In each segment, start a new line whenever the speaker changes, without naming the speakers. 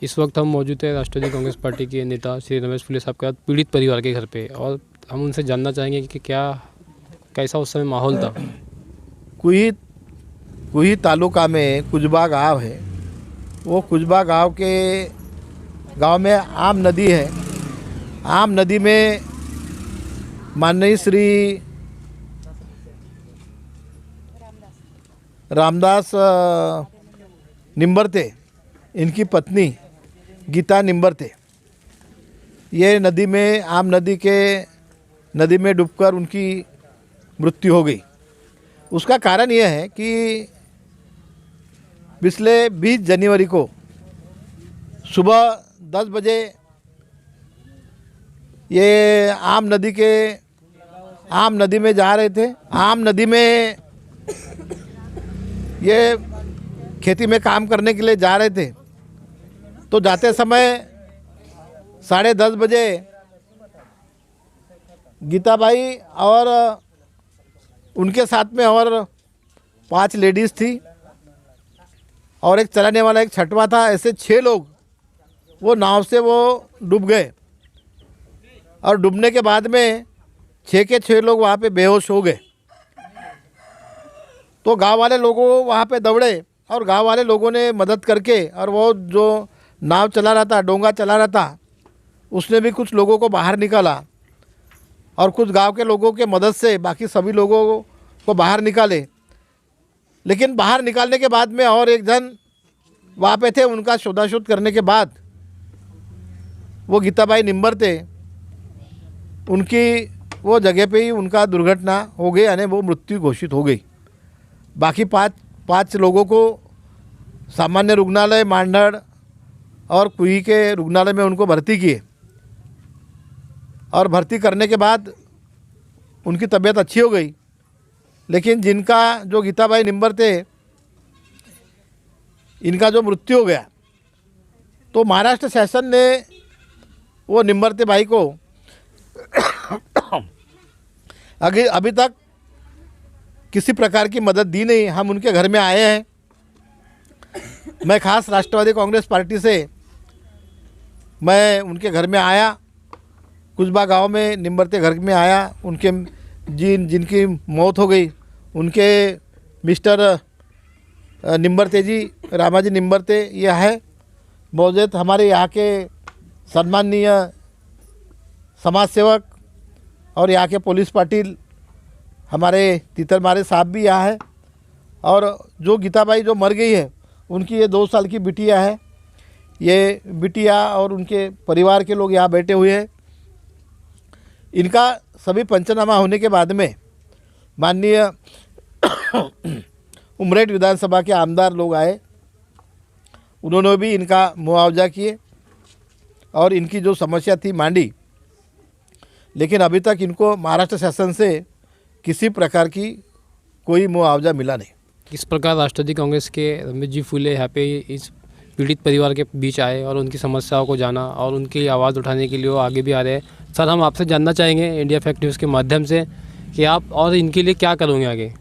इस वक्त हम मौजूद हैं राष्ट्रवादी कांग्रेस पार्टी के नेता श्री रमेश फुले साहब के पीड़ित परिवार के घर पे, और हम उनसे जानना चाहेंगे कि कैसा उस समय माहौल था।
कुही तालुका में कुजबा गांव है। वो कुजबा गांव में आम नदी है। आम नदी में माननीय श्री रामदास निम्बरते, इनकी पत्नी गीता निम्बरते, ये आम नदी में डूबकर उनकी मृत्यु हो गई। उसका कारण यह है कि पिछले 20 जनवरी को सुबह 10 बजे ये आम नदी में जा रहे थे। आम नदी में ये खेती में काम करने के लिए जा रहे थे, तो जाते समय 10:30 बजे गीता भाई और उनके साथ में और 5 लेडीज़ थी और एक चलाने वाला एक छठवा था। ऐसे 6 लोग वो नाव से वो डूब गए, और डूबने के बाद में 6 के 6 लोग वहाँ पे बेहोश हो गए। तो गांव वाले लोगों वहाँ पे दौड़े और गांव वाले लोगों ने मदद करके, और वो जो नाव चला रहा था, डोंगा चला रहा था, उसने भी कुछ लोगों को बाहर निकाला, और कुछ गांव के लोगों के मदद से बाकी सभी लोगों को बाहर निकाले। लेकिन बाहर निकालने के बाद में और एक जन वहाँ पे थे। उनका शोधाशोध करने के बाद वो गीताबाई निम्बरते, उनकी वो जगह पे ही उनका दुर्घटना हो गई, यानी वो मृत्यु घोषित हो गई। बाकी पाँच लोगों को सामान्य रुग्णालय मांडर और कुही के रुग्णालय में उनको भर्ती किए, और भर्ती करने के बाद उनकी तबीयत अच्छी हो गई। लेकिन जिनका जो गीताबाई निम्बरते, इनका जो मृत्यु हो गया, तो महाराष्ट्र शासन ने वो निम्बरते भाई को अभी तक किसी प्रकार की मदद दी नहीं। हम उनके घर में आए हैं। मैं खास राष्ट्रवादी कांग्रेस पार्टी से मैं उनके घर में आया, कुजबा गांव में निम्बरते घर में आया। उनके जिनकी मौत हो गई, उनके मिस्टर निम्बरते जी, रामाजी निम्बरते, ये है मौजूद। हमारे यहाँ के सम्माननीय समाज सेवक और यहाँ के पुलिस पाटिल हमारे तीतरमारे साहब भी यहाँ है। और जो गीताबाई जो मर गई है, उनकी ये 2 साल की बिटिया है। ये बिटिया और उनके परिवार के लोग यहाँ बैठे हुए हैं। इनका सभी पंचनामा होने के बाद में माननीय उमरेठ विधानसभा के आमदार लोग आए, उन्होंने भी इनका मुआवजा किए और इनकी जो समस्या थी मांडी। लेकिन अभी तक इनको महाराष्ट्र शासन से किसी प्रकार की कोई मुआवजा मिला नहीं।
किस प्रकार राष्ट्रवादी कांग्रेस के रमेश जी फुले यहाँ पे इस पीड़ित परिवार के बीच आए और उनकी समस्याओं को जाना और उनकी आवाज़ उठाने के लिए वो आगे भी आ रहे हैं। सर, हम आपसे जानना चाहेंगे इंडिया फैक्ट न्यूज़ के माध्यम से कि आप और इनके लिए क्या करोगे आगे।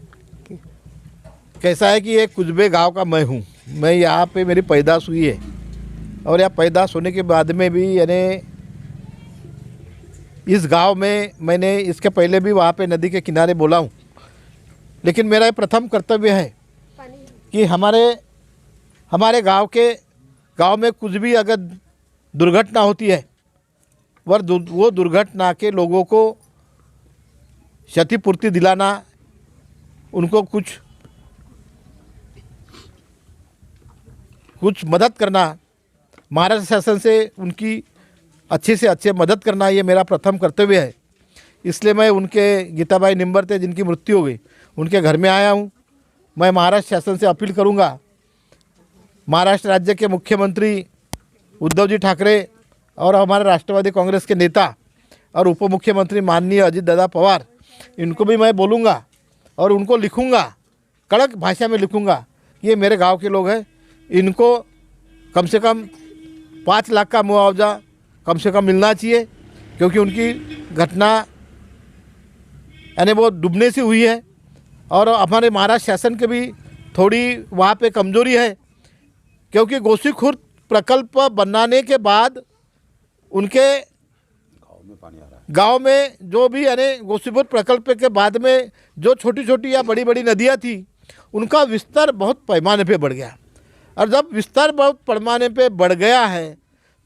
कैसा है कि ये कुजबे गांव का मैं हूँ। मैं यहाँ पे मेरी पैदाश हुई है, और यहाँ पैदाश होने के बाद में भी यानी इस गांव में मैंने इसके पहले भी वहाँ पे नदी के किनारे बोला हूँ। लेकिन मेरा प्रथम कर्तव्य है कि हमारे गांव में कुछ भी अगर दुर्घटना होती है, वो दुर्घटना के लोगों को क्षतिपूर्ति दिलाना, उनको कुछ मदद करना, महाराष्ट्र शासन से उनकी अच्छे से अच्छे मदद करना, ये मेरा प्रथम कर्तव्य है। इसलिए मैं उनके गीताबाई निम्बरते, जिनकी मृत्यु हो गई, उनके घर में आया हूँ। मैं महाराष्ट्र शासन से अपील करूँगा, महाराष्ट्र राज्य के मुख्यमंत्री उद्धव जी ठाकरे और हमारे राष्ट्रवादी कांग्रेस के नेता और उप मुख्यमंत्री माननीय अजित दादा पवार, इनको भी मैं बोलूँगा और उनको लिखूँगा, कड़क भाषा में लिखूँगा, ये मेरे गांव के लोग हैं, इनको कम से कम 5 लाख का मुआवजा कम से कम मिलना चाहिए, क्योंकि उनकी घटना यानी वो डूबने से हुई है। और हमारे महाराष्ट्र शासन के भी थोड़ी वहाँ पे कमज़ोरी है, क्योंकि प्रकल्प बनाने के बाद उनके गांव में जो भी यानी गोसीपुर प्रकल्प के बाद में जो छोटी छोटी या बड़ी बड़ी नदियां थी उनका विस्तार बहुत पैमाने पे बढ़ गया। और जब विस्तार बहुत पैमाने पे बढ़ गया है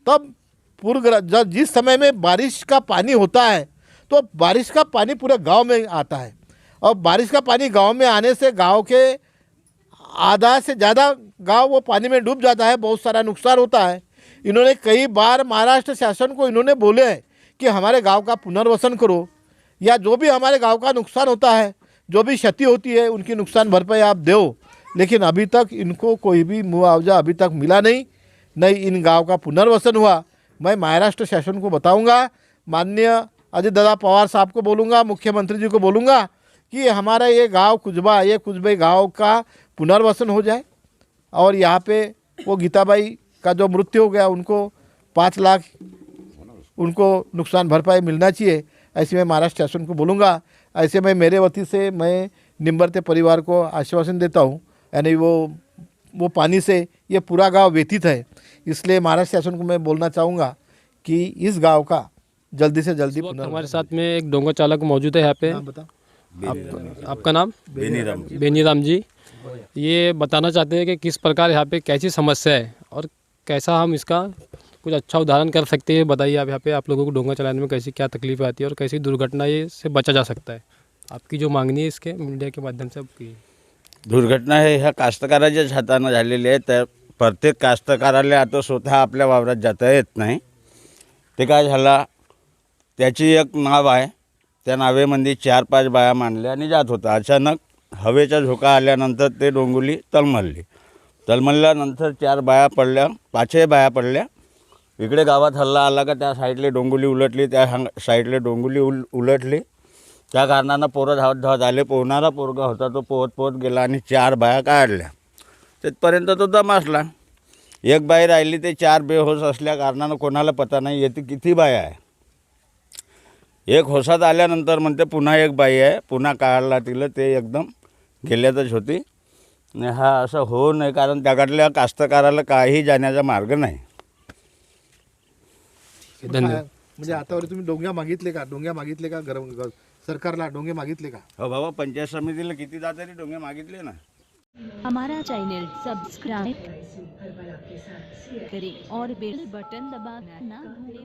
तब जब जिस समय में बारिश का पानी होता है तो बारिश का पानी पूरे गांव में आता है और बारिश का पानी गांव में आने से गांव के आधा से ज़्यादा गांव वो पानी में डूब जाता है, बहुत सारा नुकसान होता है। इन्होंने कई बार महाराष्ट्र शासन को इन्होंने बोले हैं कि हमारे गांव का पुनर्वसन करो या जो भी हमारे गांव का नुकसान होता है, जो भी क्षति होती है उनकी नुकसान भरपाई आप दो, लेकिन अभी तक इनको कोई भी मुआवजा अभी तक मिला नहीं, नहीं इन गांव का पुनर्वसन हुआ। मैं महाराष्ट्र शासन को बताऊंगा, माननीय अजित दादा पवार साहब को बोलूँगा, मुख्यमंत्री जी को बोलूँगा कि हमारा ये गांव कुजबे गांव का पुनर्वसन हो जाए और यहाँ पे वो गीताबाई का जो मृत्यु हो गया उनको 5 लाख उनको नुकसान भरपाई मिलना चाहिए, ऐसे मैं महाराष्ट्र शासन को बोलूँगा। ऐसे मैं मेरे वती से मैं निम्बरते परिवार को आश्वासन देता हूँ, यानी वो पानी से ये पूरा गांव व्यतीत है, इसलिए महाराष्ट्र शासन को मैं बोलना चाहूँगा कि इस गांव का जल्दी से जल्दी
हमारे साथ में एक डोंगर चालक मौजूद है यहाँ पे। आपका नाम? बेनीराम जी। ये बताना चाहते हैं कि किस प्रकार यहाँ पे कैसी समस्या है और कैसा हम इसका कुछ अच्छा उदाहरण कर सकते हैं। बताइए आप यहाँ पे आप लोगों को डोंगा चलाने में कैसी क्या तकलीफ आती है और कैसी दुर्घटना ये से बचा जा सकता है। आपकी जो मागणी आहे इसके मीडिया के माध्यम से आपकी
दुर्घटना हे ह्या कास्तकाराच्याच हातानं झालेली आहे। तर प्रत्येक कास्तकाराला आता स्वतः आपल्या वावरात जाता येत नाही। ते काय झाला, त्याची एक नाव आहे, त्या नावेमध्ये 4-5 बाया मांडल्या आणि जात होता। अचानक हवेचा झोका आल्यानंतर ते डोंगुली तलमल्यानंतर 4 बाया पडल्या, 5 बाया पडल्या। इकडे गावात हल्ला आला का त्या साईडले डोंगुली उलटली, त्या साईडले डोंगुली उलटली। त्या कारणानं पोरं धावत आले, पोहणारा पोरगा होता तो पोहत गेला आणि 4 बाया काढल्या। तिथपर्यंत तो दमासला। एक बाई राहिली, ते 4 बेहोश असल्या कारणानं कोणाला पता नाही येते किती बाया आहे। एक होसात आल्यानंतर म्हणते पुन्हा एक बाई आहे, पुन्हा काढला तिला, ते एकदम गेल्यातच होती। आणि हा असं होऊ नये, कारण त्याकडल्या कास्तकाराला काही जाण्याचा मार्ग नाही।
धन्यवाद।
म्हणजे आतावर तुम्ही डोंग्या मागितले का सरकारला डोंगे मागितले का?
हो बाबा, पंचायत समितीला कितीदा तरी डोंगे मागितले ना।
हमारा चैनल सब्सक्राइब करें और बेल बटन दबाना ना भूलें।